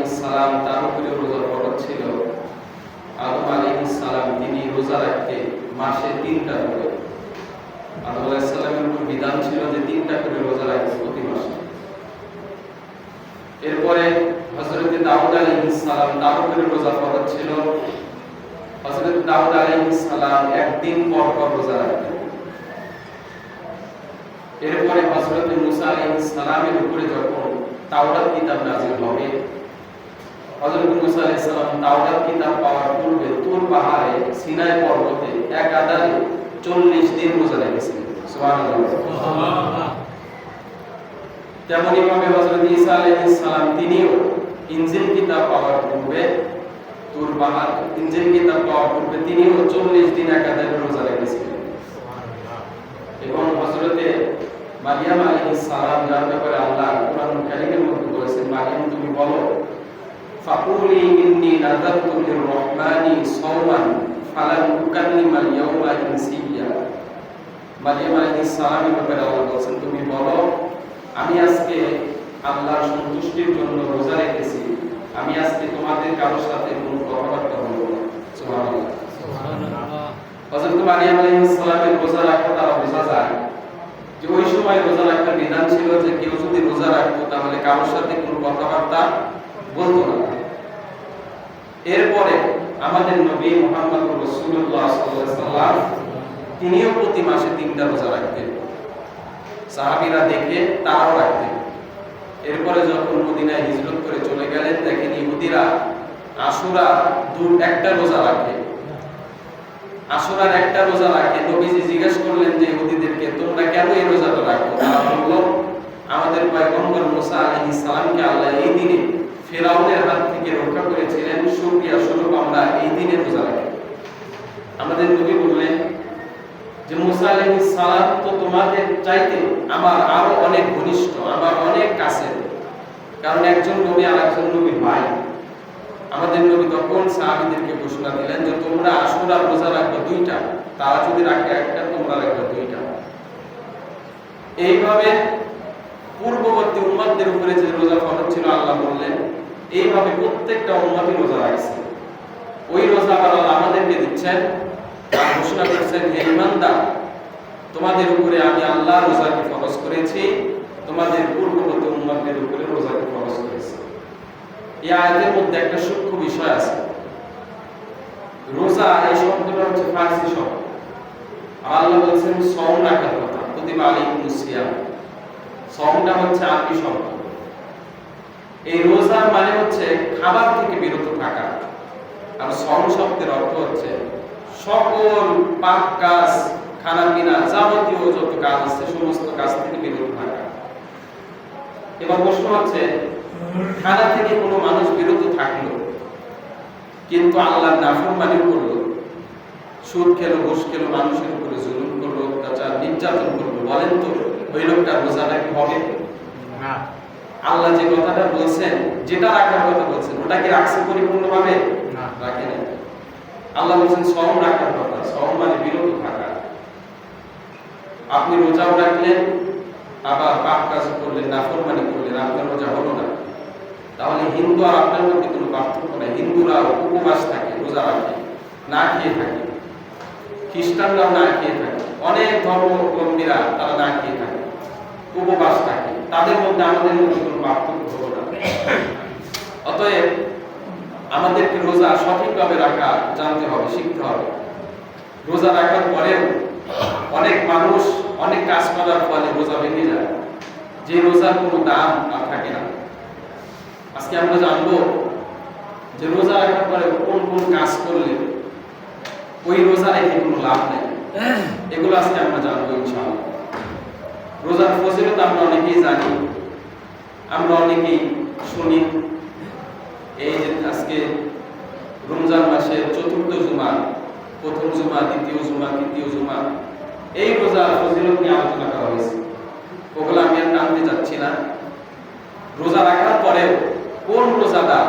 আলাইহিস সালাম তার উপরে রোজা ফরজ ছিল। আদম আলাইহিস সালাম তিনি রোজা রাখতেন মাসে 3টা করে। আদম আলাইহিস সালামের উপর বিধান ছিল যে 3টা করে রোজা রাখতে প্রতি মাসে। এরপরে হযরত দাউদ আলাইহিস সালাম তার উপরে রোজা ফরজ ছিল। হযরত দাউদ আলাইহিস সালাম একদিন পর পর রোজা রাখতেন। এরপরে হযরত মুসা আলাইহিস সালামের উপরে যখন তাওরাত কিতাব নাযিল হবে, হযরত মুসা আলাইহিস সালাম তাওরাত কিতাব পাওয়ার পূর্বে তুর পাহাড়ে সিনাই পর্বতে একাধারে 40 দিন রোজা রেখেছিলেন। সুবহানাল্লাহ। তেমনি ভাবে হযরত ঈসা আলাইহিস সালাম তিনিও ইনজিল কিতাব পাওয়ার পূর্বে তুর পাহাড় ইনজিল কিতাব পাওয়ার পূর্বে তিনিও 40 দিন একাধারে রোজা রেখেছিলেন। এবং হযরতে মারিয়াম আলাইহিস সালাম যার ব্যাপারে আল্লাহ কুরআনুল কারীমের মধ্যে বলেছেন, মারিয়াম তুমি বলো ফাকুলি ইন্নী নাযারতু লির-রহমানি সাওমান ফালান উকাল্লিমাল ইয়াওমা ইনসিয়্যা। মারিয়াম আলাইহিস সালামের ব্যাপারে আল্লাহ বলেছেন তুমি বলো আমি আজকে আল্লাহর সন্তুষ্টির জন্য রোজা রেখেছি, আমি আজকে তোমাদের কারোর সাথে কোনো কথাবার্তা বলবো না। সুবহানাল্লাহ। হযরত মারিয়াম আলাইহিস সালামের রোজা রাখা দ্বারা বোঝা যায় যে ওই সময় রোজা রাখার বিধান ছিল যে কেউ যদি রোজা রাখতো তাহলে কারোর সাথে কোনো কথাবার্তা বলতো না। এরপরে আমাদের নবী মুহাম্মদুর রাসূলুল্লাহ সাল্লাল্লাহু আলাইহি ওয়াসাল্লাম তিনিও প্রতি মাসে 3টা রোজা রাখতেন। সাহাবীরা দেখে তারাও রাখতেন। এরপরে যখন মদিনায় হিজরত করে চলে গেলেন দেখেন ইহুদিরা আশুরা একটা রোজা রাখে। আশুরার একটা রোজা রাখে। নবীজি জিজ্ঞেস করলেন যে ইহুদিদেরকে তোমরা কেন এই রোজাটা রাখো? তারা বলল আমাদের পয়গম্বর মুসা আলাইহিস সালামকে আল্লাহ এই দিনে ফিরআউনের হাত থেকে রক্ষা করেছিলেন, শুকরিয়া স্বরূপ আমরা এই দিনে রোজা রাখি। আমাদের নবী বললেন যে মুসা আলাইহিস সালাম তো তোমাদের চাইতে আমার আরো অনেক ঘনিষ্ঠ, আমার অনেক কাছের, কারণ একজন নবী আর একজন নবী ভাই। আমাদের নবী তখন সাহাবীদেরকে ঘোষণা দিলেন যে তোমরা আশুরা রোজা রাখবে 2টা, তারা যদি রাখে একটা তোমরা রাখবে 2টা। এইভাবে পূর্ববর্তী উম্মতদের উপরে যে রোজা ফরজ ছিল আল্লাহ বললেন এইভাবে প্রত্যেকটা উম্মতই রোজা রাখছে। ওই রোজা আল্লাহ আমাদেরকে দিচ্ছেন আর ঘোষণা করছেন হে ঈমানদার তোমাদের উপরে আমি আল্লাহ রোজাকে ফরজ করেছি, তোমাদের পূর্ববর্তী উম্মতদের উপরে রোজাকে ফরজ করেছি। এই আয়াতের মধ্যে একটা সূক্ষ্ম বিষয় আছে। রোজা এই শব্দটা হচ্ছে ফারসি শব্দ। আল্লাহ বলেছেন সওম রাখার কথা, কুতিবা আলাইকুমুস সিয়াম। সওমটা হচ্ছে আরবি শব্দ। এই রোজা মানে হচ্ছে খাবার থেকে বিরত থাকা। আর সওম শব্দের অর্থ হচ্ছে সকল পাক কাজ, খানা পিনা, যাবতীয় যত কাজ আছে সমস্ত কাজ থেকে বিরত থাকা। এবার প্রশ্ন হচ্ছে খানা থেকে কোনো মানুষ বিরত থাকলো কিন্তু আল্লাহর নাফরমানি করলো, সুদ খেলো, ঘুষ খেলো, মানুষের উপরে জুলুম করলো, অত্যাচার নির্যাতন করলো, বলেন তো ওই লোকটা রোজাটা কি হবে? না। আল্লাহ যে কথাটা বলছেন, যেটা রাখার কথা বলছেন, ওটা কি রাখছে পরিপূর্ণভাবে? না, রাখে না। আল্লাহ বলছেন সওম রাখার কথা। সওম মানে বিরত থাকা। আপনি রোজাও রাখলেন আবার পাপ কাজ করলেন, নাফরমানি করলেন, আপনার রোজা হলো না। তাহলে হিন্দু আর আপনার মধ্যে কোনো পার্থক্য নাই। হিন্দুরা উপবাস থাকে, রোজা রাখে, না খেয়ে থাকে। খ্রিস্টানরাও না খেয়ে থাকে। অনেক ধর্মাবলম্বীরা তারা না খেয়ে থাকে, উপবাস থাকে। তাদের মধ্যে আমাদের মধ্যে কোনো পার্থক্য হলো না। অতএব আমাদেরকে রোজা সঠিকভাবে রাখা জানতে হবে, শিখতে হবে। রোজা রাখার পরেও অনেক মানুষ অনেক কাজ করার ফলে রোজা ভেঙে যায়, যে রোজার কোনো দাম আর থাকে না। আজকে আমরা জানবো যে রোজা রাখার পরে কোন কোন কাজ করলে ওই রোজা রেখে কোনো লাভ নেই, এগুলো আজকে আমরা জানবো ইনশাআল্লাহ। রোজার ফজিলত আমরা অনেকেই জানি, আমরা অনেকেই শুনি। এই যে আজকে রমজান মাসের 4র্থ জুমা, প্রথম জুমা, দ্বিতীয় জুমা, তৃতীয় জুমা, এই রোজার ফজিলত নিয়ে আলোচনা করা হয়েছে। ওগুলো আমি আর টানতে যাচ্ছি না। রোজা রাখার পরেও কোন রোজাদার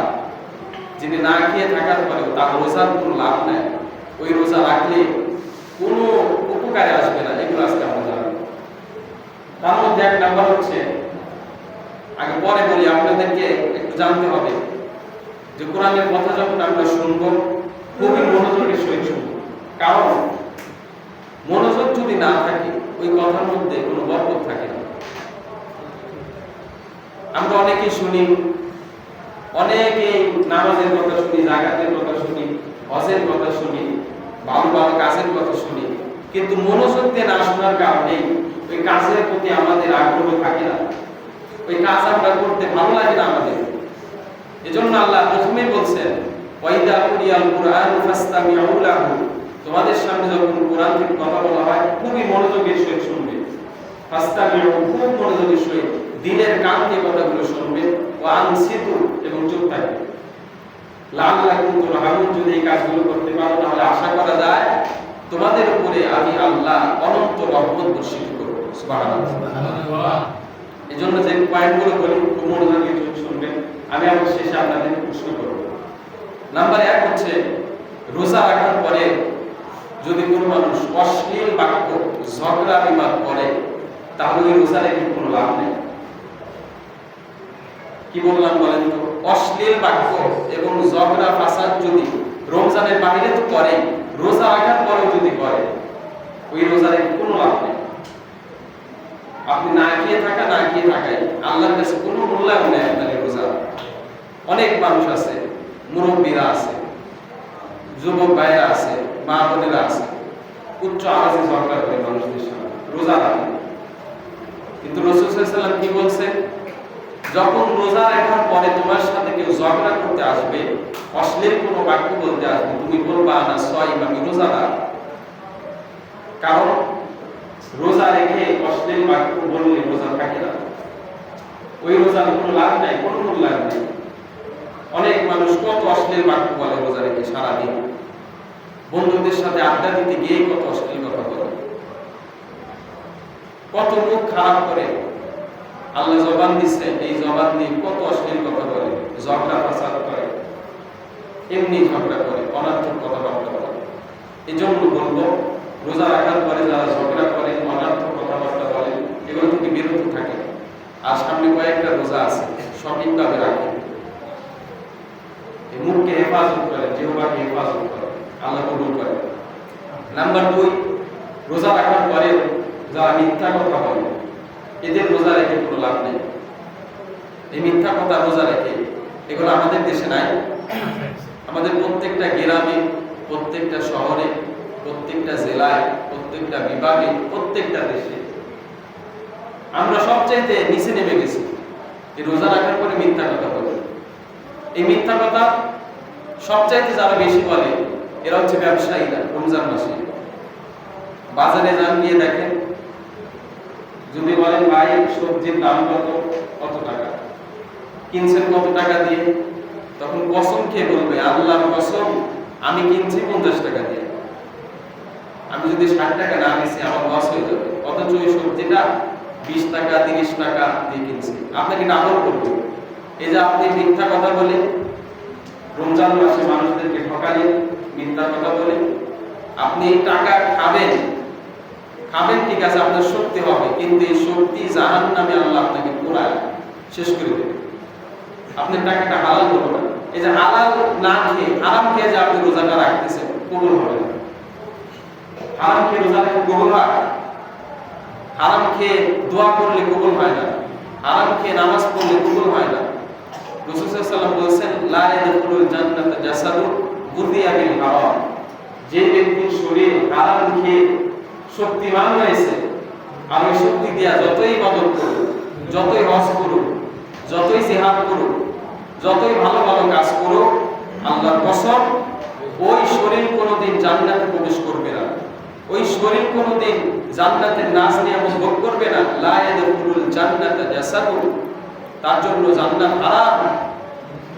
যিনি না খেয়ে থাকার পরেও তার রোজার কোনো লাভ নেই, ওই রোজা রাখলে কোনো উপকারে আসবে না, এগুলো আজকে আমরা জানবো। তার মধ্যে এক নাম্বার হচ্ছে, আগে পরে বলি, আপনাদেরকে একটু জানতে হবে যে কোরআনের কথা যখন আমরা শুনবো খুবই মনোযোগের সহিত শুনবো, কারণ মনোযোগ যদি না থাকে ওই কথার মধ্যে কোনো বরকত থাকে না। আমরা অনেকেই শুনি, অনেকেই নামাজের কথা শুনি, জাকাতের কথা শুনি, হজের কথা শুনি, ভালো ভালো কাজের কথা শুনি, কিন্তু মনোযোগ দিয়ে না শোনার কারণে ওই কাজের প্রতি আমাদের আগ্রহ থাকে না, ওই কাজ আমরা করতে ভালো লাগে না আমাদের। এজন্য আল্লাহ প্রথমেই বলছেন ওয়াইদা কুরিয়াল কুরআন ফাসতামিউ লাহু, তোমাদের সামনে যখন কোরআন থেকে কথা বলা হয় খুবই মনোযোগের সহিত শুনবে। ফাসতামিউ, খুব মনোযোগের সহিত দিনের কান দিয়ে কথাগুলো শুনবে। ওয়া আনসিতু, এবং চুপ থাকবে। লাআল্লাকুম তুরহামুন, যদি এই কাজগুলো করতে পারো তাহলে আশা করা যায় তোমাদের উপরে আমি আল্লাহ অনন্ত রহমত বর্ষিত করব। সুবহানাল্লাহ। এজন্য যে পয়েন্টগুলো বলি খুব মনোযোগের সহিত শুনবেন। আমি আবার শেষে আপনাদের প্রশ্ন করব। নাম্বার 1 হচ্ছে, রোজা রাখার পরে যদি কোনো মানুষ অশ্লীল বাক্য, ঝগড়া বিবাদ করে তাহলে ওই রোজা রেখে কোনো লাভ নেই। কি বললাম বলেন তো? অশ্লীল বাক্য এবং ঝগড়া ফাসাদ যদি রমজানের বাইরে তো করে, রোজা রাখার পরেও যদি করে, ওই রোজা রেখে কোনো লাভ নেই। আপনি না খেয়ে থাকাই আল্লাহর কাছে কোনো মূল্যায়ন নেই আপনার রোজা। অনেক মানুষ আছে, মুরব্বীরা আছে, যুবক ভাইরা আছে, মা বোনেরা আছে, উচ্চ আওয়াজে ঝগড়া করে মানুষদের সাথে, রোজা রাখে। কিন্তু রাসূল সাল্লাল্লাহু আলাইহি ওয়াসাল্লাম কি বলছে? যখন রোজা রাখার পরে তোমার সাথে কেউ ঝগড়া করতে আসবে, অশ্লীল কোনো বাক্য বলতে আসবে, তুমি বলবা না সাইম, আমি রোজাদার। কারণ রোজা রেখে অশ্লীল বাক্য বললে রোজা থাকে না, ওই রোজার কোনো লাভ নাই, কোনো মূল্যায়ন নেই। অনেক মানুষ কত অশ্লীল বাক্য বলে রোজা রেখে সারাদিন, বন্ধুদের সাথে আড্ডা দিতে গিয়ে কত অশ্লীল কথা বলে, কত মুখ খারাপ করে। আল্লাহ জবান দিচ্ছে, এই জবান দিয়ে কত অশ্লীল কথা বলে, ঝগড়া ফাসাদ করে, এমনি ঝগড়া করে, অনার্থক কথাবার্তা বলে। এই জন্য বলবো, রোজা রাখার পরে যারা ঝগড়া করে, অনার্থক কথাবার্তা বলে, এগুলো থেকে বিরত থাকে। আর সামনে কয়েকটা রোজা আছে, সঠিকভাবে রাখে, মুখকে হেফাজত করে, জিহ্বাকে হেফাজত করে, আল্লাহ কবুল করে। নাম্বার 2, রোজা রাখার পরে যারা মিথ্যা কথা বলে, এদের রোজা রেখে কোনো লাভ নেই। এই মিথ্যা কথা রোজা রেখে, এগুলো আমাদের দেশে নাই। আমাদের প্রত্যেকটা গ্রামে, প্রত্যেকটা শহরে, প্রত্যেকটা জেলায়, প্রত্যেকটা বিভাগে, প্রত্যেকটা দেশে আমরা সবচাইতে নিচে নেমে গেছি এই রোজা রাখার পরে মিথ্যা কথা বলে। এই মিথ্যা কথা সবচাইতে যারা বেশি বলে এরা হচ্ছে ব্যবসায়ীরা। রমজান মাসে বাজারে যান, গিয়ে দেখেন, যদি বলেন ভাই সবজির দাম কত টাকা কিনছেন, কত টাকা দিয়ে, তখন কসম খেয়ে বলবে আল্লাহর কসম আমি কিনছি 50 টাকা দিয়ে, আমি যদি 60 টাকা না বেশি আমার লস হয়ে যাবে। অথচ ওই সবজিটা 20 টাকা 30 টাকা দিয়ে কিনছি, আপনাকে ডাবল করবে। এই যে আপনি মিথ্যা কথা বলে রমজান মাসে মানুষদেরকে ঠকালেন, মিথ্যা কথা বলে আপনি টাকা খাবেন ঠিক আছে, আপনার শক্তি হবে, কিন্তু এই শক্তি জাহান্নামে আল্লাহ আপনাকে পোড়ায় শেষ করে দেবে। আপনার টাকাটা হালাল হলো না। এই যে হালাল না খেয়ে, হারাম খেয়ে যে আপনি রোজাটা রাখতেছেন, কবুল হবে না। হারাম খেয়ে রোজা রাখলে কবুল হয়? হারাম খেয়ে দোয়া করলে কবুল হয় না, হারাম খেয়ে নামাজ পড়লে কবুল হয় না। রাসূল সাল্লাল্লাহু আলাইহি ওয়াসাল্লাম বলেছেন লা ইয়াদখুলুল জান্নাতা জাসাদুন গুযিয়া বিল হারাম, যে ব্যক্তির শরীর হারাম খেয়ে শক্তিমান হয়েছে, আর ওই শক্তি দিয়া যতই ইবাদত করুক, যতই হজ করুক, যতই জিহাদ করুক, যতই ভালো ভালো কাজ করুক, আল্লাহর কসম ওই শরীর কোনোদিন জান্নাতে প্রবেশ করবে না, ওই শরীর কোনোদিন জান্নাতের নাজ নিয়ামত ভোগ করবে না। লা ইয়াদখুলুল জান্নাতা জাসাদুন, তার জন্য জান্নাত হারাম,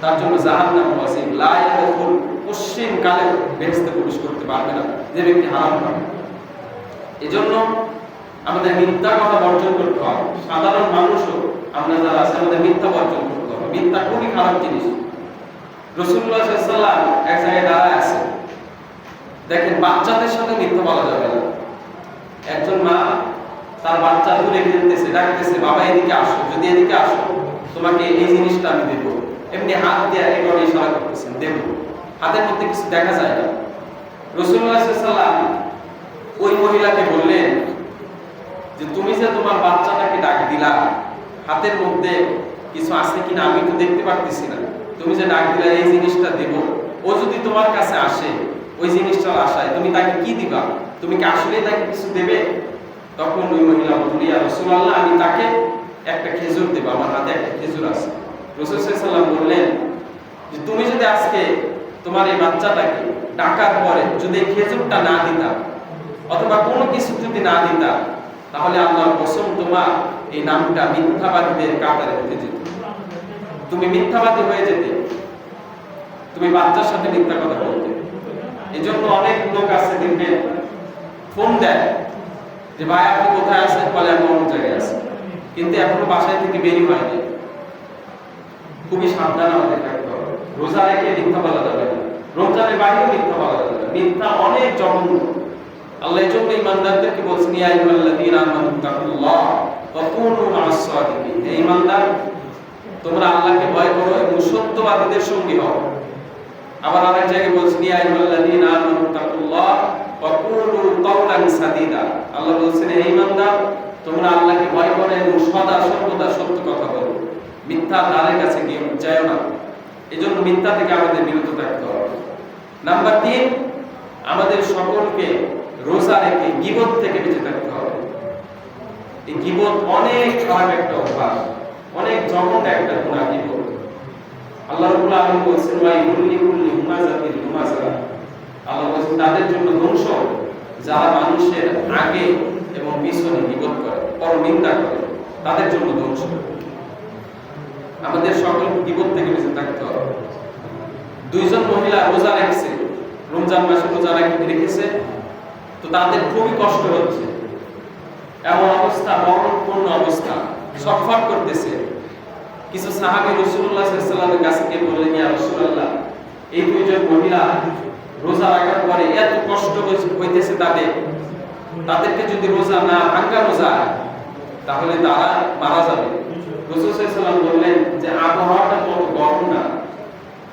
তার জন্য জাহান্নাম ওয়াজিব। লা ইয়াদখুল, পশ্চিম কালে বেহেশতে প্রবেশ করতে পারবে না যে ব্যক্তি হারাম খাবে। এজন্য আমাদের মিথ্যা কথা বর্জন করতে হবে। সাধারণ মানুষও আমরা যারা আছে আমাদের মিথ্যা বর্জন করতে হবে। মিথ্যা খুবই খারাপ জিনিস। রাসূলুল্লাহ সাল্লাল্লাহু আলাইহি ওয়াসাল্লাম এক জায়গায় দাঁড়ায় আছে, দেখেন বাচ্চাদের সাথে মিথ্যা বলা যাবে না। একজন মা তার বাচ্চা ধরে খেলতেছে, ডাকতেছে বাবা এদিকে আসো, যদি এদিকে আসো তোমাকে এই জিনিসটা আমি দেব। এমনি হাত দিয়ে এভাবে ইশারা করতেছেন, দেব। হাতের মধ্যে কিছু দেখা যায় না। রাসূলুল্লাহ সাল্লাল্লাহু আলাইহি ওয়াসাল্লাম ওই মহিলাকে বললেন যে তুমি যে তোমার বাচ্চাটাকে ডাক দিলা, হাতের মধ্যে কিছু আছে কিনা আমি তো দেখতে পারতেছি না, তুমি যে ডাক দিলা এই জিনিসটা দেব, ও যদি তোমার কাছে আসে ওই জিনিসটার আশায় তুমি তাকে কি দিবা? তুমি কি আসলে তাকে কিছু দেবে? তখন ওই মহিলা বলল, ইয়া রাসূলুল্লাহ, আমি তাকে একটা খেজুর দেব, আমার হাতে একটা খেজুর আছে। রাসূল সাল্লাল্লাহু আলাইহি ওয়াসাল্লাম বললেন যে তুমি যদি আজকে তোমার এই বাচ্চাটাকে ডাকার পরে যদি এই খেজুরটা না দিতা অথবা কোনো কিছু যদি না দিতা, তাহলে আল্লাহর কসম তোমার এই নামটা মিথ্যাবাদীদের কাতারে উঠে যেত, তুমি মিথ্যাবাদী হয়ে যেতে, তুমি বাচ্চার সাথে মিথ্যা কথা বলতে। এজন্য অনেক লোক আছে দেখবেন ফোন দেয় যে ভাই আপনি কোথায় আছেন, বলে আমি অন্য জায়গায় আছি, কিন্তু এখনো বাসায় থেকে বেরিয়ে হয়নি। খুবই সাবধান আমাদের থাকতে হবে। রোজা রেখে মিথ্যা বলা যাবে না, রমজানের বাইরেও মিথ্যা বলা যাবে না। মিথ্যা অনেক জঘন্য। আল্লাহ এজন্য ঈমানদারদেরকে বলছেন, ইয়া আইয়ুহাল্লাযীনা আমানু তাকুল্লাহ ওয়া কুনু মা'আস সাদিকিন। হে ঈমানদার, তোমরা আল্লাহকে ভয় করো এবং সত্যবাদীদের সঙ্গী হও। আবার আরেক জায়গায় বলছেন, ইয়া আইয়ুহাল্লাযীনা আমানু তাকুল্লাহ ওয়া কুলু কাওলান সাদীদা। আল্লাহ বলছেন, হে ঈমানদার, তোমরা আল্লাহকে ভয় করো এবং সদা সর্বদা সত্য কথা বলো, মিথ্যা দ্বারের কাছে গিয়ে যাও না। এজন্য মিথ্যা থেকে আমাদের বিরত থাকতে হবে। নাম্বার 3, আমাদের সকলকে রোজা রেখে গীবত থেকে বেঁচে থাকতে হবে। এই গীবত অনেক খারাপ একটা অভ্যাস, অনেক জঘন্য একটা গুনাহ গীবত। আল্লাহ রাব্বুল আলামিন বলেছেন, ওয়া ইউলি কুল্লি হুমাযাতিল লুমাযা। আল্লাহ বলেছেন তাদের জন্য ধ্বংস যারা মানুষের আগে এবং পিছনে গীবত করে, পরনিন্দা করে, তাদের জন্য ধ্বংস। আমাদের সকল গীবত থেকে বেঁচে থাকতে হবে। 2 জন মহিলা রোজা রেখেছে, রমজান মাসে রোজা রেখেছে, তো তাদের খুবই কষ্ট হচ্ছে, এমন অবস্থা, মরণপূর্ণ অবস্থা, ছটফট করতেছে। কিছু সাহাবী রাসূলুল্লাহ সাল্লাল্লাহু আলাইহি ওয়াসাল্লামের কাছে গিয়ে বললেন, ইয়া রাসূলুল্লাহ, এই 2 জন মহিলা রোজা রাখার পরে এত কষ্ট হইতেছে তাদেরকে যদি রোজা না ভাঙানো যায় তাহলে তারা মারা যাবে। রাসূল সাল্লাল্লাহু আলাইহি ওয়াসাল্লাম বললেন যে আবহাওয়াটা তো গরম না,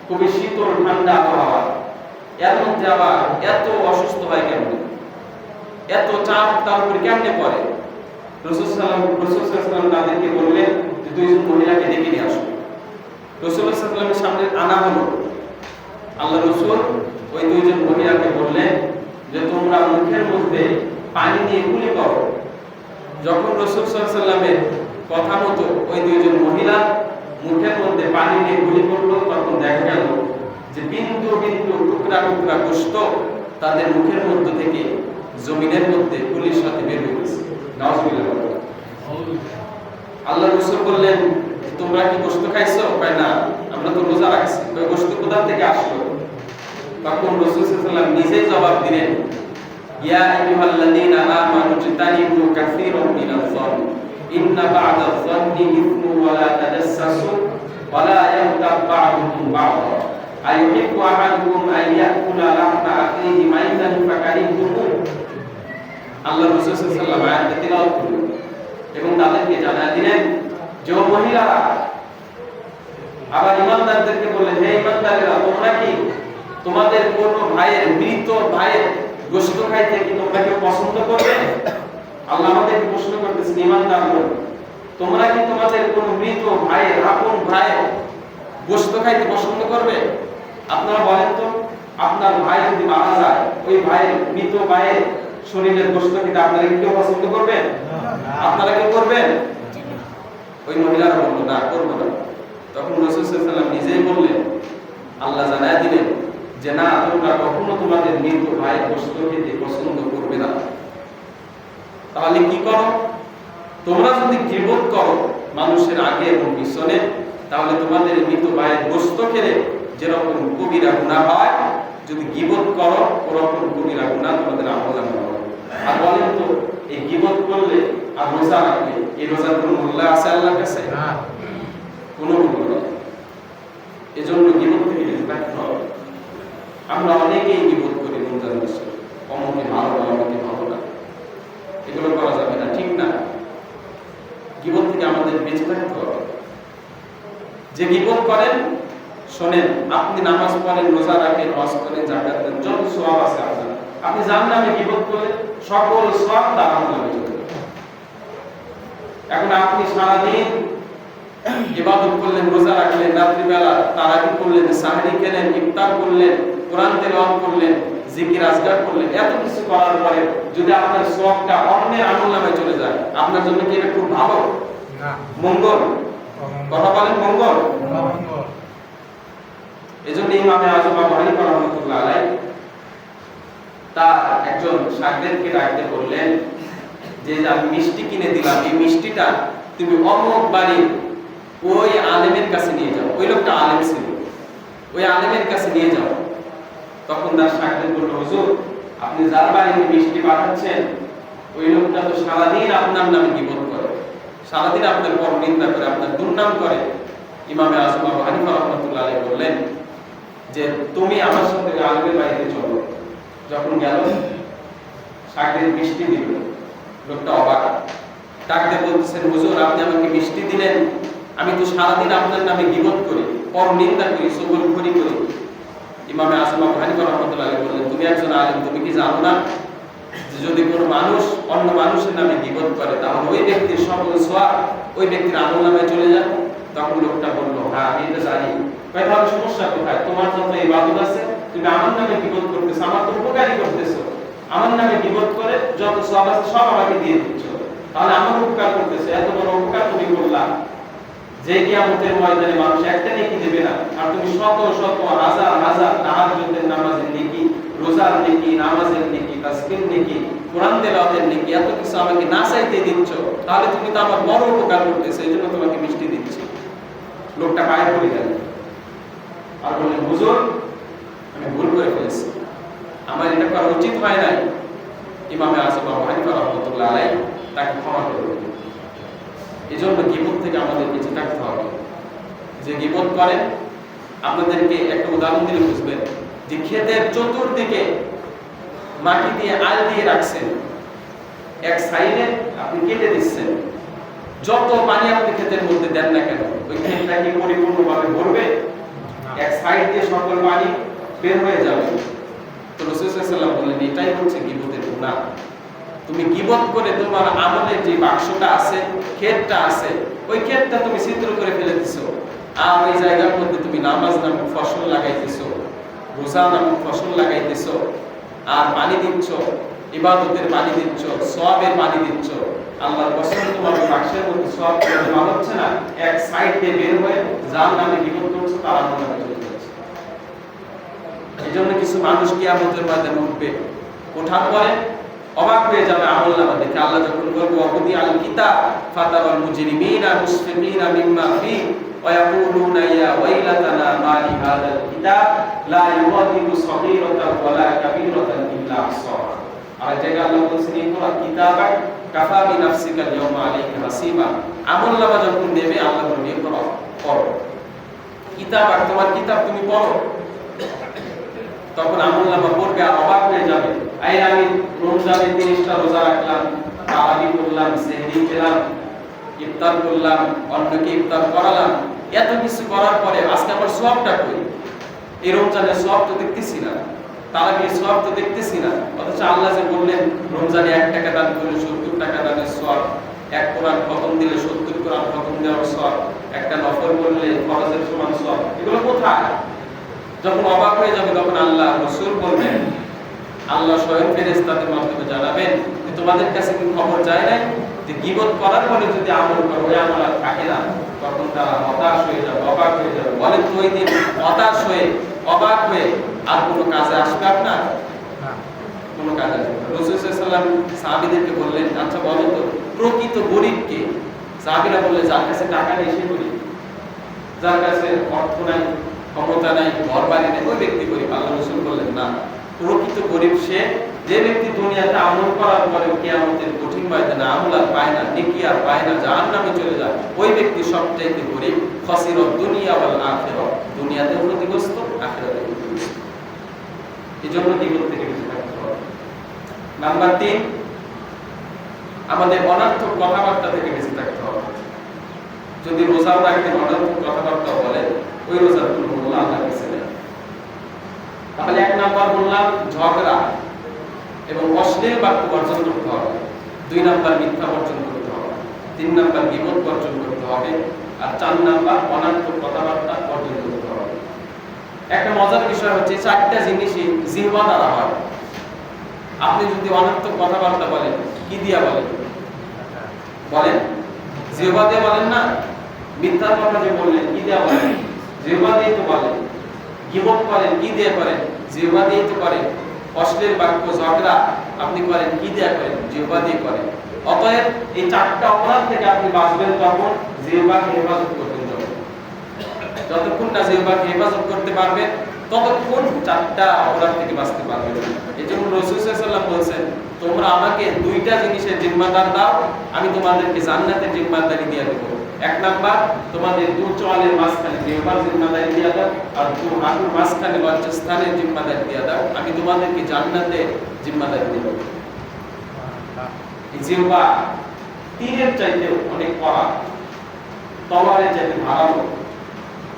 খুবই শীতল ঠান্ডা আবহাওয়া, এর মধ্যে আবার এত অসুস্থ হয় কেমন, এত চাপ তার উপর কেমনে পড়ে? রাসূল সাল্লাল্লাহু আলাইহি ওয়াসাল্লাম তাদেরকে বললেন যে 2 জন মহিলাকে ডেকে নিয়ে আসো। রাসূল সাল্লাল্লাহু আলাইহি ওয়াসাল্লামের সামনে আনা হলো। আল্লাহ রাসূল ওই 2 জন মহিলাকে বললেন যে তোমরা মুখের মধ্যে পানি দিয়ে কুলি করো। যখন রাসূল সাল্লাল্লাহু আলাইহি ওয়াসাল্লামের কথা মতো ওই 2 জন মহিলা মুখের মধ্যে পানি দিয়ে কুলি করলো, তখন দেখা গেল যে বিন্দু বিন্দু টুকরা টুকরা গোশত তাদের মুখের মধ্য থেকে জমিনের মধ্যে কুলির সাথে বের হয়ে গেছে। নাউজুবিল্লাহ। আল্লাহ রাসূল বললেন, তোমরা কি গোশত খাইছো? কয় না, আমরা তো রোজা রাখছি। কয় গোশত কোথা থেকে আসলো? তখন রাসূল সাল্লাল্লাহু আলাইহি ওয়াসাল্লাম নিজেই জবাব দিলেন, ইয়া আইয়ুহাল্লাযীনা আমানু ইজতানিবু কাসীরাম মিনাজ-যন্নি ইন্না বা'দাজ-যন্নি ইসমুন ওয়া লা তাজাসসাসু ওয়া লা ইয়াগতাব বা'দুকুম বা'দা আইয়ুহিব্বু আহাদুকুম আন ইয়াকুলা লাহমা আখিহি মাইতান ফাকারিহতুমু। আল্লাহ রাসূল সাল্লাল্লাহু আলাইহি ওয়াসাল্লাম আয়াত তেলাওয়াত করলেন এবং তাদেরকে জানায় দিলেন যে ও মহিলারা, আবার ঈমানদারদেরকে বললেন, হে ঈমানদারেরা, তোমরা কি তোমাদের কোন ভাইয়ের, মৃত ভাইয়ের গোশত খাইতে কি তোমরা কি পছন্দ করবে? আল্লাহ আমাদেরকে প্রশ্ন করতেছেন, ঈমানদারগণ, তোমরা কি তোমাদের কোন মৃত ভাইয়ের, আপন ভাইয়ের গোশত খাইতে পছন্দ করবে? আপনারা বলেন তো, আপনার ভাই যদি মারা যায়, ওই ভাইয়ের, মৃত ভাইয়ের শরীরের গোশত খেতে আপনারা কি কেউ পছন্দ করবেন? আপনারা কি করবেন? ওই মহিলারা বলল, না, করব না। তখন রাসূল সাল্লাল্লাহু আলাইহি ওয়াসাল্লাম নিজেই বললেন, আল্লাহ জানায় দিলেন যে না, তোমরা কখনো তোমাদের মৃত ভাইয়ের গোশত খেতে পছন্দ করবে না। তাহলে কি করো? তোমরা যদি গীবত করো মানুষের আগে এবং পিছনে, তাহলে তোমাদের মৃত ভাইয়ের গোশত খেলে যেরকম কবিরা গুনাহ হয়, যদি গীবত করো ওরকম কবিরা গুনাহ তোমাদের আমলনামায় হবে। আর বলেন তো, এই গীবত করলে আর রোজা রাখলে এই রোজার কোনো মূল্য আছে আল্লাহর কাছে? না, কোনো মূল্য নেই। এজন্য গীবত থেকে বেঁচে থাকতে হবে। আমরা অনেকেই গীবত করি রমজান মাসে, অমুকে ভালো না, অমুকে ভালো না, এগুলো করা যাবে না, ঠিক না? গীবত থেকে আমাদের বেঁচে থাকতে হবে। যে গীবত করেন শোনেন, আপনি নামাজ পড়েন, রোজা রাখেন, হজ করেন, যাকাত দেন, যত সওয়াব আছে আপনার, আপনি জাহান্নামে গীবত করলে সকল সওয়াব তার আমলে চলে যাবে। এখন আপনি সারাদিন ইবাদত করলেন, রোজা রাখলেন, রাত্রিবেলা তারাবি করলেন, সাহরি খেলেন, ইফতার করলেন, কোরআন তেলাওয়াত করলেন, জিকির আজকার করলেন, এত কিছু করার পরে যদি আপনার সওয়াবটা অন্যের আমলনামায় চলে যায়, আপনার জন্য কি এটা খুব ভালো? না, মঙ্গল। কথা বলেন, মঙ্গল। এজন্য ইমামে আযম আবু হানিফা রাহমাতুল্লাহ আলাইহি তার একজন শাগির্দকে ডাকতে বললেন যে আমি মিষ্টি কিনে দিলাম, এই মিষ্টিটা তুমি অমুক বাড়ির ওই আলেমের কাছে নিয়ে যাও। ওই লোকটা আলেম ছিল, ওই আলেমের কাছে নিয়ে যাও। তখন তার শাগির্দ বলল, হুজুর আপনি যার বাড়িতে মিষ্টি পাঠাচ্ছেন ওই লোকটা তো সারাদিন আপনার নামে গীবত করে, সারাদিন আপনার পরনিন্দা করে, আপনার দুর্নাম করে। ইমামে আযম আবু হানিফা রাহমাতুল্লাহ আলাইহি বললেন যে তুমি আমার সাথে আলেমের বাড়িতে চলো। যখন গেল, শাগির্দ মিষ্টি দিল, লোকটা অবাক, ডাকতে বলতেছেন, হুজুর আপনি আমাকে মিষ্টি দিলেন, আমি তো সারাদিন আপনার নামে গীবত করি, পরনিন্দা করি, চগলখড়ি করি। ইমামে আযম আবু হানিফা রাহমাতুল্লাহ আলাইহি বললেন, তুমি একজন আলেম, তুমি কি জানো না যে যদি কোনো মানুষ অন্য মানুষের নামে গীবত করে তাহলে ওই ব্যক্তির সকল সওয়াব ওই ব্যক্তির আমলনামায় চলে যায়? তখন লোকটা বলল, হ্যাঁ আমি এটা জানি। তাহলে সমস্যা কোথায়? তোমার যত ইবাদত আছে তুমি আমার নামে গীবত করতেছো, আমার তো উপকারই করতেছো, আমার নামে গীবত করে যত সওয়াব আছে সব আমাকে দিয়ে দিচ্ছ, তাহলে আমার উপকার করতেছো। এত বড় উপকার তুমি করলা যে কিয়ামতের ময়দানে মানুষ একটা নেকি দেবে না, আর তুমি শত শত হাজার হাজার তাহাজ্জুদের নামাজের নেকি, রোজার নেকি, নামাজের নেকি, তাসবিহ নেকি, কোরআন তেলাওয়াতের নেকি, এত কিছু আমাকে না চাইতে দিচ্ছ, তাহলে তুমি তো আমার বড় উপকার করতেছো, এইজন্য তোমাকে মিষ্টি দিচ্ছি। লোকটা পায়ে পড়ে গেল আর বললেন, হুজুর আমি ভুল করে ফেলেছি, আমার এটা করা উচিত হয় নাই। ইমামে আযম আবু হানিফা রাহমাতুল্লাহ আলাইহি তাকে ক্ষমা করে দিলেন। এজন্য গীবত থেকে আমাদের বেঁচে থাকতে হবে। যে গীবত করেন, আপনাদেরকে একটা উদাহরণ দিলে বুঝবেন যে ক্ষেতের চতুর্দিকে মাটি দিয়ে আল দিয়ে রাখছেন, এক সাইডে আপনি কেটে দিচ্ছেন, যত পানি আপনি ক্ষেতের মধ্যে দেন না কেন ওই ক্ষেতটা কি পরিপূর্ণভাবে ভরবে? এক সাইড দিয়ে সকল পানি বের হয়ে যাবে। তো রাসূল সাল্লাল্লাহু আলাইহি ওয়াসাল্লাম বললেন, এটাই হচ্ছে গীবতের গুনাহ। তুমি গীবত করে তোমার আমলের যে বাক্সটা আছে, ক্ষেতটা আছে, ওই ক্ষেতটা তুমি ছিদ্র করে ফেলে দিছো, আর ওই জায়গার মধ্যে তুমি নামাজ নামক ফসল লাগাইতেছো, রোজা নামক ফসল লাগাইতেছো, আর পানি দিচ্ছ, ইবাদতের পানি দিচ্ছ, সওয়াবের পানি দিচ্ছ। আল্লাহর কসম তোমার ওই বাক্সের মধ্যে সওয়াব জমা হচ্ছে না, এক সাইড দিয়ে বের হয়ে যার নামে গীবত করছো তার আমল নামে চলে যাচ্ছে। এজন্য কিছু মানুষ কিয়ামতের ময়দানে উঠবে, ওঠার পরে অবাক হয়ে যাবে আমলনামা দেখে। আল্লাহ যখন বলবে, ওয়াকুদি আল কিতাব ফাতারাল মুজরিমিনা মুশফিকিনা মিম্মা ফি ওয়া ইয়াকুলুনা ইয়া ওয়াইলাতানা মা লিহাদাল কিতাব লা ইউগাদিরু সগীরাতান ওয়ালা কাবীরাতান ইল্লা আহসাহা। আর জায়গা আল্লাহ বলেছেন, ইকরা কিতাবাক কাফা বিনাফসিকা আল-ইয়াওমা আলাইকা হাসিবা। আমলনামা যখন দেবে আল্লাহ বলবে, ইকরা, পড়ো, কিতাবাক, তোমার কিতাব তুমি পড়ো। তখন আমলনামা পড়বে আর অবাক হয়ে যাবে, এই আমি রমজানের 30টা রোজা রাখলাম, তারাবি করলাম, সেহরি খেলাম, ইফতার করলাম, অন্যকে ইফতার করালাম, এত কিছু করার পরে আজকে আমার সওয়াবটা কই? এই রমজানের সওয়াব তো দেখতেছি না, তারাবির সওয়াব তো দেখতেছি না। অথচ আল্লাহ যে বললেন রমজানে 1 টাকা দান করলে 70 টাকা দানের সওয়াব, এক কোরআন খতম দিলে 70 কোরআন খতম দেওয়ার সওয়াব, একটা নফল করলে ফরজের সমান সওয়াব, এগুলো কোথায়? যখন অবাক হয়ে যাবে তখন আল্লাহ রাসূল বলবেন, আল্লাহ স্বয়ং ফেরেশতাদের মাধ্যমে জানাবেন যে তোমাদের কাছে কি খবর যায় নাই যে গীবত করার পরে যদি আমল করো ওই আমল আর থাকে না? তখন তারা হতাশ হয়ে যাবে, অবাক হয়ে যাবে। বলেন তো ওই দিন হতাশ হয়ে, অবাক হয়ে আর কোনো কাজে আসবে আপনার? না, কোনো কাজে আসবে না। রাসূল সাল্লাল্লাহু আলাইহি ওয়াসাল্লাম সাহাবীদেরকে বললেন, আচ্ছা বলো তো প্রকৃত গরীব কে? সাহাবীরা বললেন, যার কাছে টাকা নেই সে গরীব, যার কাছে অর্থ নাই, ক্ষমতা নাই, ঘর বাড়ি নেই, ওই ব্যক্তি গরীব। আল্লাহ রাসূল বললেন, না, প্রকৃত গরীব সে যে ব্যক্তি দুনিয়াতে আমল করার পরে কিয়ামতের কঠিন ময়দানে আমল আর পায় না, নেকি আর পায় না, জাহান্নামে চলে যায়, ওই ব্যক্তি সবচাইতে গরীব। খাসিরাত দুনিয়া ওয়াল আখিরাহ, দুনিয়াতেও ক্ষতিগ্রস্ত, আখিরাতেও ক্ষতিগ্রস্ত। এজন্য গীবত থেকে বেঁচে থাকতে হবে। নাম্বার 3, আমাদের অনর্থক কথাবার্তা থেকে বেঁচে থাকতে হবে। যদি রোজাও রাখেন অনর্থক কথাবার্তা বলেন, ওই রোজার কোনো মূল্য আল্লাহর কাছে নেই। তাহলে এক নাম্বার বললাম ঝগড়া এবং অশ্লীল বাক্য বর্জন করতে হবে, 2 নাম্বার মিথ্যা বর্জন করতে হবে, 3 নাম্বার গীবত বর্জন করতে হবে, আর 4 নাম্বার অনার্থক কথাবার্তা বর্জন করতে হবে। একটা মজার বিষয় হচ্ছে 4টা জিনিসই জিহ্বা দ্বারা হয়। আপনি যদি অনার্থক কথাবার্তা বলেন, কি দিয়া বলেন? বলেন জিহ্বা দিয়ে বলেন না। মিথ্যার কথা যে বললেন, কি দিয়া বলেন? জিহ্বা দিয়ে তো বলেন। গীবত করেন, কি দিয়ে করেন? জিহ্বা দিয়ে তো করেন। অশ্লীল বাক্য ঝগড়া আপনি করেন, কি দিয়ে করেন? জিহ্বা দিয়ে করেন। অতএব এই 4টা অপরাধ থেকে আপনি বাঁচবেন তখন জিহ্বাকে হেফাজত করবেন। যতক্ষণ না জিহ্বাকে হেফাজত করতে পারবেন ততক্ষণ 4টা অপরাধ থেকে বাঁচতে পারবেন। এজন্য রাসূল সাল্লাল্লাহু আলাইহি ওয়াসাল্লাম বলেছেন, তোমরা আমাকে 2টা জিনিসের জিম্মাদার দাও, আমি তোমাদেরকে জান্নাতের জিম্মাদারি দিয়ে দেব। 1 নাম্বার তোমাদের 2 চোয়ালের মাঝখানে জিহ্বার জিম্মাদারি দিয়ে দাও, আর 2 হাঁটুর মাঝখানে লজ্জাস্থানের জিম্মাদারি দিয়ে দাও, আমি তোমাদেরকে জান্নাতের জিম্মাদারি দেব। এই জিহ্বা তীরের চাইতে অনেক কড়া, তলোয়ারের চাইতে ধারালো।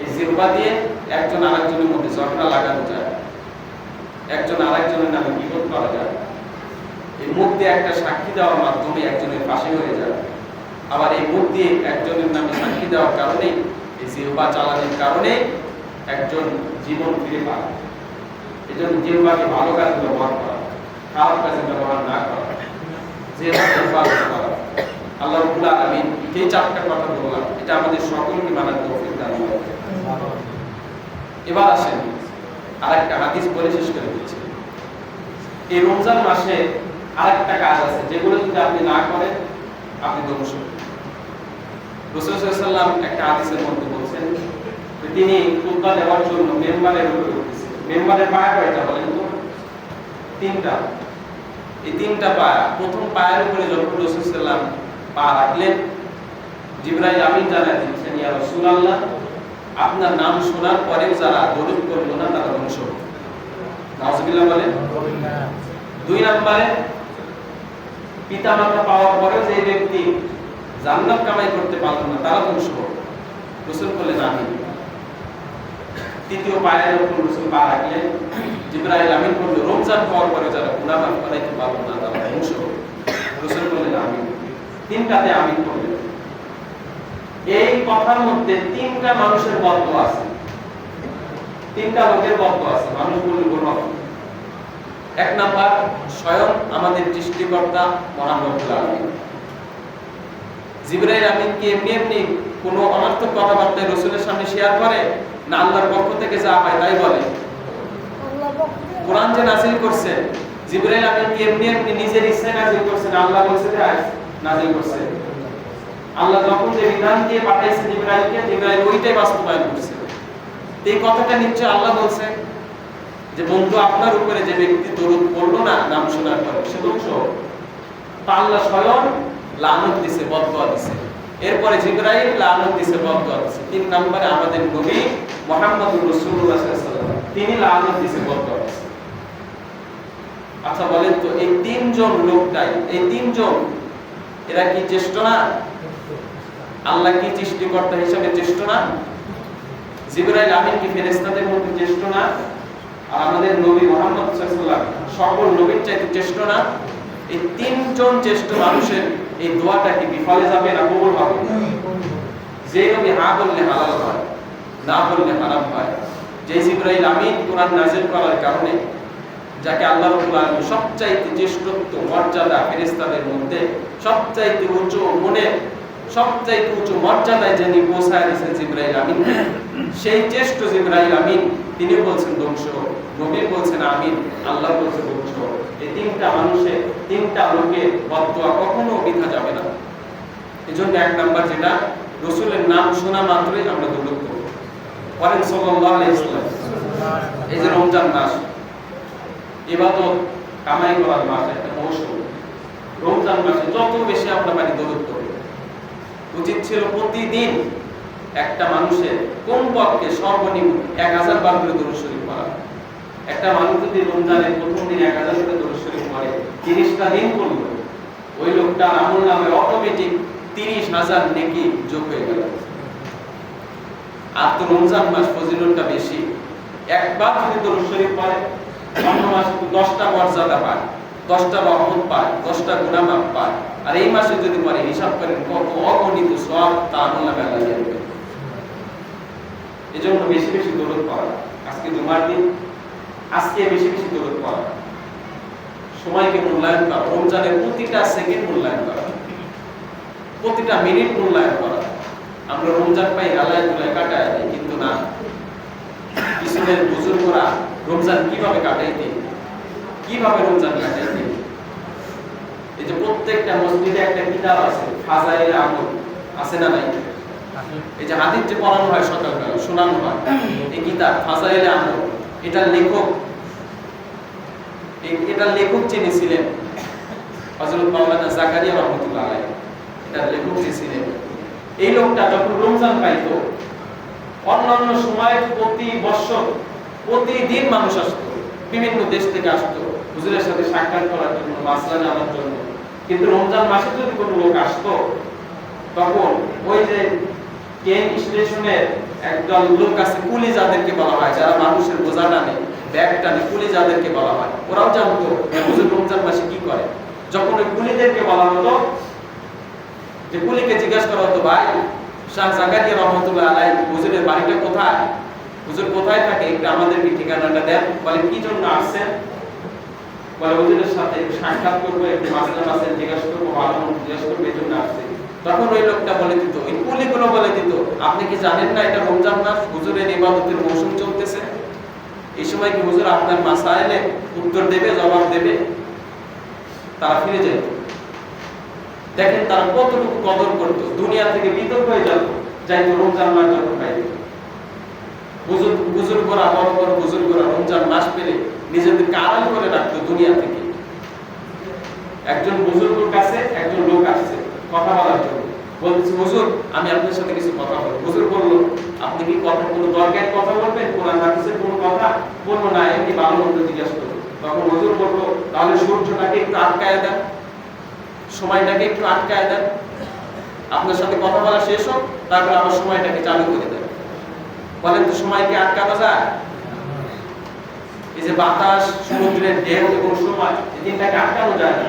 এই জিহ্বা দিয়ে একজন আরেকজনের মধ্যে ঝগড়া লাগানো যায়, একজন আরেকজনের নামে গীবত করা যায়। এই মুখ দিয়ে একটা সাক্ষী দেওয়ার মাধ্যমে একজনের ফাঁসি হয়ে যায়। আবার এই মুখ দিয়ে একজনের নামে সাক্ষী দেওয়ার কারণে, এই জিহ্বা চালানোর কারণে একজন জীবন ফিরে পায়। এজন্য জিহ্বাকে ভালো কাজে ব্যবহার করা, খারাপ কাজে ব্যবহার না করা, জিহ্বা করা। আল্লাহ রাব্বুল আলামিন এই 4টা কথা বললাম, এটা আমাদের সকলকে মানার তৌফিক দান করুন। এবার আসেন আরেকটা হাদিস বলে শেষ করে দিচ্ছি। এই রমজান মাসে আরেকটা কাজ আছে যেগুলো যদি আপনি না করেন আপনি ধ্বংস। রাসূল সাল্লাল্লাহু আলাইহি ওয়াসাল্লাম একটা হাদিসের মধ্যে বলেছেন যে তিনি খুতবা দেওয়ার জন্য মিম্বারের উপরে উঠেছেন। মিম্বারের পায়া কয়টা বলেন তো? 3টা। এই 3টা পায়া, প্রথম পায়ের উপরে যখন রাসূল সাল্লাল্লাহু আলাইহি ওয়াসাল্লাম পা রাখলেন, জিবরাইল আমিন জানায় দিচ্ছেন, ইয়া রাসূলুল্লাহ, আপনার নাম শোনার পরেও যারা দরুদ পড়লো না তারা ধ্বংস হবে। নাউজুবিল্লাহ বলেন। 2 নম্বরে পিতামাতা পাওয়ার পরেও যে ব্যক্তি জান্নাত কামাই করতে পারলো না তারা ধ্বংস হবে। রাসূল বললেন আমিন। 3য় পায়ের উপর রাসূল পা রাখলেন, জিবরাইল আমিন বলল, রমজান পাওয়ার পরে যারা গুনাহ মাফ করাইতে পারলো না তারা ধ্বংস হবে। রাসূল বললেন আমিন। 3টাতে আমিন বললেন। এই কথার মধ্যে 3টা মানুষের বদদোয়া আছে, 3টা লোকের বদদোয়া আছে। মানুষ বলল বলল 1 নাম্বার স্বয়ং আমাদের সৃষ্টিকর্তা মহান রব্বুল আলামিন। জিবরাইল আমিন কি এমনি কোন অনর্থক কথাবার্তা রাসূলের সামনে শেয়ার করে না? আল্লাহর পক্ষ থেকে যা হয় তাই বলে। কোরআন যে নাযিল করছে, জিবরাইল আমিন কি এমনি নিজের ইচ্ছায় নাযিল করছে না আল্লাহ বলছে তাই নাযিল করছে? আল্লাহ যখন যে বিধান দিয়ে পাঠাইছে জিবরাইলকে, জিবরাইল ওইটাই বাস্তবায়ন করছে। এই কথাটা নিশ্চয় আল্লাহ বলছে যে বন্ধু আপনার উপরে যে ব্যক্তি দরুদ পড়লো না নাম শোনার পরে সে ধ্বংস। তা আল্লাহ স্বয়ং লানত দিছে, বদদোয়া দিছে। এরপরে জিবরাইল লানত দিছে, বদদোয়া দিছে। 3 নম্বরে আমাদের নবী মুহাম্মদুর রাসূলুল্লাহ সাল্লাল্লাহু আলাইহি ওয়াসাল্লাম তিনি লানত দিছে, বদদোয়া দিছে। আচ্ছা বলেন তো এই 3 জন লোকটাই, এই 3 জন এরা কি চেষ্ট না? আল্লাহ কি সৃষ্টিকর্তা হিসেবে চেষ্ট না? জিবরাইল আমিন কি ফেরেশতাদের মধ্যে চেষ্ট না? আর আমাদের নবী মুহাম্মদ সাল্লাল্লাহু আলাইহি ওয়াসাল্লাম সকল নবীর চাইতে চেষ্ট না? এই 3 জন চেষ্ট মানুষের এই দোয়াটা কি বিফলে যাবে না কবুল হবে? যে নবী হ্যাঁ বললে হালাল হয়, না বললে হারাম হয়। যে জিবরাইল আমিন কোরআন নাযিল করার কারণে, যাকে আল্লাহ রাব্বুল আলামিন সবচাইতে জ্যেষ্ঠত্ব মর্যাদা ফেরেশতাদের মধ্যে সবচাইতে উচ্চ মনে সবচাইতে উচ্চ মর্যাদায় যিনি পৌঁছায় দিয়েছেন জিবরাইল আমিন, সেই জ্যেষ্ঠ জিবরাইল আমিন তিনি বলছেন ধ্বংস, নবী বলছেন আমিন, আল্লাহ বলছেন ধ্বংস। এই 3টা মানুষের 3টা লোকের বদদোয়া কখনো বৃথা যাবে না। এজন্য 1 নাম্বার যেটা, রাসূলের নাম শোনা মাত্রই আমরা দরুদ পড়ব। পড়েন সাল্লাল্লাহু আলাইহি ওয়াসাল্লাম। এই যে রমজান মাস ইবাদত কামাই করার মাস, একটা মৌসুম। রমজান মাসে যত বেশি আমরা পারি দরুদ পড়ব। উচিত ছিল প্রতিদিন একটা মানুষের কমপক্ষে সর্বনিম্ন 1000 বার করে দরুদ শরীফ পড়া। একটা মানুষ যদি রমজানের প্রথম দিন 1000 করে দরুদ শরীফ পড়ে, 30টা দিন পড়লো, ওই লোকটার আমলনামায় অটোমেটিক 30,000 নেকি যোগ হয়ে গেল। আর তো রমজান মাস ফজিলতটা বেশি। একবার যদি দরুদ শরীফ পড়ে অন্য মাসে তো 10টা মর্যাদা পায়, 10টা রহমত পায়, 10টা গুনাহ মাফ পায়। আর এই মাসে যদি পড়ে হিসাব করেন কত অগণিত সওয়াব তা আল্লাহ আল্লাহ দেবে। এজন্য বেশি বেশি দরুদ পড়া। আজকে জুমার দিন, আজকে বেশি বেশি দরুদ পড়া, সময়কে মূল্যায়ন করা, রমজানের প্রতিটা সেকেন্ড মূল্যায়ন করা, প্রতিটা মিনিট মূল্যায়ন করা। আমরা রমজান পাই গালায় গুলায় কাটায় দিই, কিন্তু না, ইসলামের বুজুর্গরা রমজান কিভাবে কাটাইতে, কিভাবে রমজান কাটাইতে। এই যে প্রত্যেকটা মসজিদে একটা কিতাব আছে, ফাজাইলে আমল আছে না নাই? এই যে হাদিস যে পড়ানো হয় সকালবেলা, শোনানো হয়, এই কিতাব ফাজাইলে আমল, এটার লেখক যিনি ছিলেন হযরত মাওলানা জাকারিয়া রাহমাতুল্লাহ আলাইহি, এটার লেখক যে ছিলেন, এই লোকটা যখন রমজান পাইতো, অন্যান্য সময় প্রতি বছর প্রতিদিন মানুষ আসতো, বিভিন্ন দেশ থেকে আসতো হুজুরের সাথে সাক্ষাৎ করার জন্য, মাসলা জানার জন্য। কিন্তু রমজান মাসে যদি কোনো লোক আসতো, তখন ওই যে ট্রেন স্টেশনের একদল লোক আছে, কুলি যাদেরকে বলা হয়, যারা মানুষের বোঝা টানে, ব্যাগ টানে, কুলি যাদেরকে বলা হয়, ওরাও জানতো হুজুর রমজান মাসে কি করে। যখন ওই কুলিদেরকে বলা হতো, যে কুলিকে জিজ্ঞাসা করা হতো, ভাই শাহ জাকারিয়া রহমাতুল্লাহ আলাইহি হুজুরের বাড়িটা কোথায়, হুজুর কোথায় থাকে, একটু আমাদেরকে ঠিকানাটা দেন। বলে কি জন্য আসছেন? বলে হুজুরের সাথে সাক্ষাৎ করবো, একটু মাসলা মাসেল জিজ্ঞাসা করবো, ভালো মন্দ জিজ্ঞাসা করবো, এই জন্য আসছে। তখন ওই লোকটা বলে দিত, ওই কুলিগুলো বলে দিত, আপনি কি জানেন না এটা রমজান মাস, হুজুরের ইবাদতের মৌসুম চলতেছে, এই সময় কি হুজুর আপনার মাসাইলে উত্তর দেবে, জবাব দেবে? তারা ফিরে যেত। দেখেন তারা কতটুকু কদর করতো, দুনিয়া থেকে বিতর্ক হয়ে যাইতো রমজান মাস যখন পাইতো। বুজুর্গরা, বড় বড় বুজুর্গরা রমজান মাস পেলে নিজেদেরকে আড়াল করে রাখতো দুনিয়া থেকে। একজন বুজুর্গের কাছে একজন লোক আসছে কথা বলার জন্য, বলতেছে হুজুর আমি আপনার সাথে কিছু কথা বলবো। হুজুর বলল, আপনি কি কথা, কোনো দরকারি কথা বলবেন, কোরআন হাদিসের কোনো কথা? বলবো না, এমনি ভালো মন্দ জিজ্ঞাসা করবো। তখন হুজুর বললো, তাহলে সূর্যটাকে একটু আটকায় দেন, সময়টাকে একটু আটকায় দেন, আপনার সাথে কথা বলা শেষ হোক, তারপর আবার সময়টাকে চালু করে দেন। বলেন তো সময়কে আটকানো যায়? এই যে বাতাস, সমুদ্রের ঢেউ এবং সময়, এই তিনটাকে আটকানো যায় না।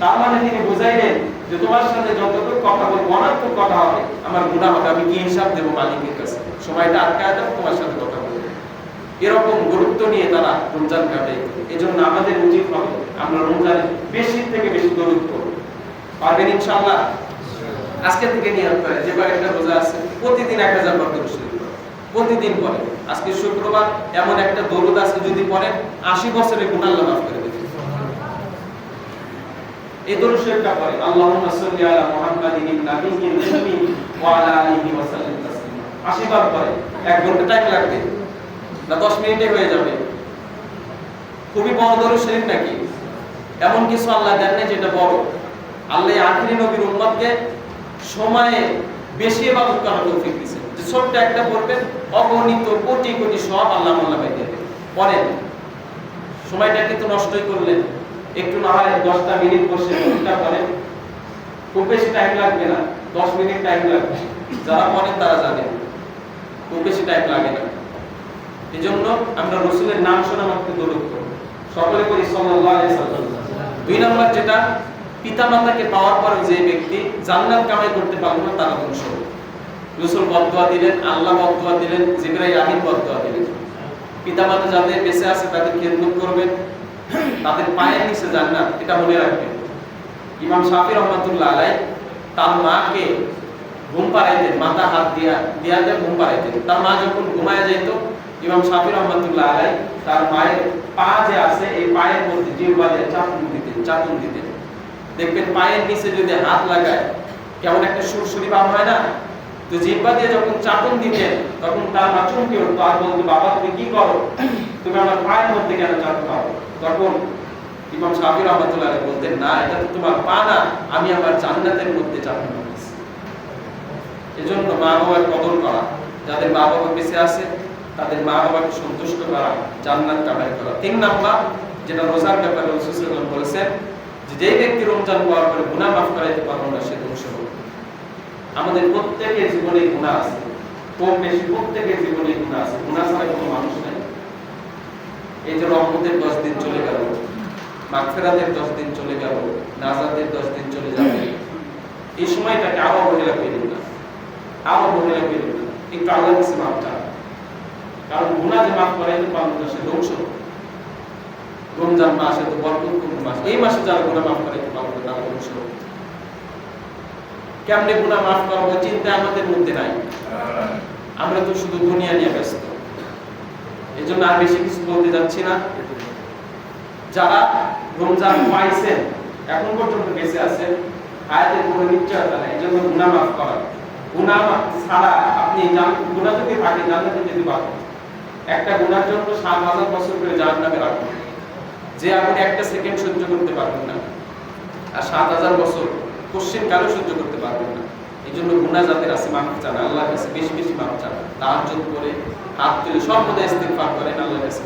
তার মানে তিনি বুঝাইলেন যে তোমার সাথে যতটুকু কথা বলবো, অনার্থক কথা হবে, আমার গুনাহ হবে, আমি কি হিসাব দেবো মালিকের কাছে? সময়টা আটকায় দাও, তোমার সাথে কথা বলবো। এরকম গুরুত্ব নিয়ে তারা রমজান কাটায়। এই জন্য আমাদের উচিত হবে আমরা রমজানে বেশি থেকে বেশি দরুদ করব। পারবেন ইনশাআল্লাহ? আজকে থেকে নিয়ত করে, যে কয়েকটা রোজা আছে প্রতিদিন 1000 বার দরুদ শরীফ পড়েন, প্রতিদিন পড়েন। আজকে শুক্রবার, এমন একটা দরুদ আছে যদি পড়েন 80 বছরের গুনাহ আল্লাহ মাফ করে দেবে। এই দরুদ শরীফটা পড়েন, আল্লাহুম্মা সাল্লি আলা মুহাম্মাদিন নাবিয়্যিল উম্মি ওয়া আলা আলিহি ওয়া সাল্লিম তাসলিমা। 80 বার পড়েন, 1 ঘন্টা টাইম লাগবে না, 10 মিনিটে হয়ে যাবে। খুবই বড় দরুদ শরীফ নাকি? এমন কিছু আল্লাহ দেন না যেটা বড়। আল্লাহ আখিরি নবীর উম্মতকে সময়ে বেশি ইবাদত করার তৌফিক দিয়েছেন, যে ছোট্ট একটা পড়বেন অগণিত কোটি কোটি সব আল্লাহ মোল্লা পাই দেবে। পড়েন, সময়টাকে তো নষ্টই করলেন। একটু না হয় 10টা মিনিট বসে দরুদটা পড়েন, খুব বেশি টাইম লাগবে না, 10 মিনিট টাইম লাগবে। যারা পড়েন তারা জানেন খুব বেশি টাইম লাগে না। এজন্য আমরা রাসূলের নাম শোনা মাত্র দরুদ করব, সকলে করি সাল্লাল্লাহু আলাইহি ওয়াসাল্লাম। 2 নাম্বার যেটা, পিতামাতাকে পাওয়ার পরে যে ব্যক্তি জান্নাত কামাই করতে পারবে না, তারা ধ্বংস হবে। রাসূল বদদুয়া দিলেন, আল্লাহ বদদুয়া দিলেন, জিবরাইল আমিন বদদুয়া দিলেন। পিতামাতা যাদের বেঁচে আছে তাদের খেদমত করবেন, তাদের পায়ের নিচে জান্নাত, এটা মনে রাখবেন। ইমাম শাফি রহমাতুল্লাহ আলাইহি তার মাকে ঘুম পাড়াইতেন, মাথা হাত দিয়া ঘুম পাড়াইতেন। তার মা যখন ঘুমায় যাইত, ইমাম শাফি রহমাতুল্লাহ আলাইহি তার মায়ের পা যে আছে, এই পায়ের মধ্যে জিহ্বা দিয়ে চাপুন দিতেন। দেখবেন পায়ের নিচে যদি হাত লাগায় কেমন একটা সুরসুরি ভাব হয় না? তো জিহ্বা দিয়ে যখন চাপুন দিতেন, তখন তার মা চমকে উঠতো আর বলতো, বাবা তুমি কি করো, তুমি আমার পায়ের মধ্যে কেন চাপুন দাও? তখন ইমাম শাফি রহমাতুল্লাহ আলাইহি বলতেন, না, এটা তো তোমার পা না, আমি আমার জান্নাতের মধ্যে চাপুন দিয়েছি। এজন্য মা বাবার কদর করা, যাদের মা বাবা বেঁচে আছে তাদের মা বাবাকে সন্তুষ্ট করা, জান্নাত কামাই করা। 3 নাম্বার যেটা রোজার ব্যাপারে রাসূল সাল্লাল্লাহু আলাইহি ওয়াসাল্লাম বলেছেন, যে ব্যক্তি রমজান পাওয়ার পরে গুনাহ মাফ করাইতে পারবে না, সে ধ্বংস হবে। আমাদের প্রত্যেকের জীবনে গুনাহ আছে, কম বেশি প্রত্যেকের জীবনে গুনাহ আছে, গুনাহ ছাড়া কোনো মানুষ নাই। এই যে রহমতের 10 দিন চলে গেল, মাগফিরাতের 10 দিন চলে গেল, নাজাতের 10 দিন চলে যাবে, এই সময়টাকে আরো অবহেলা করেন না, আরো অবহেলা করেন না, একটু আল্লাহর কাছে মাফ চান। কারণ গুনাহ যে মাফ করে তো পালন মাসে ধ্বংস, রমজান মাসে তো বরকতপূর্ণ মাস, এই মাসে যারা গুনাহ মাফ করে তো পালন করে ধ্বংস। কেমনে গুনাহ মাফ করবো চিন্তা আমাদের মধ্যে নাই, আমরা তো শুধু দুনিয়া নিয়ে ব্যস্ত। এই জন্য আর বেশি কিছু বলতে যাচ্ছি না। যারা রমজান পাইছেন, এখন পর্যন্ত বেঁচে আছেন, হায়াতের কোনো নিশ্চয়তা নাই, এই জন্য গুনাহ মাফ করা। গুনাহ ছাড়া আপনি গুনাহ যদি থাকে জান্নাতে যেতে পারবেন। একটা গুনার জন্য ৭,০০০ বছর করে জাহান্নামে রাখবেন, যে আপনি একটা সেকেন্ড সহ্য করতে পারবেন না, আর ৭,০০০ বছর কোশ্চেন কারো সহ্য করতে পারবেন না। এই জন্য গুনাহ যাদের আছে মাফ চান, আল্লাহর কাছে বেশি বেশি মাফ চান, তাহাজ্জুদ করে হাত তুলে সর্বদা ইস্তিগফার করেন, আল্লাহর কাছে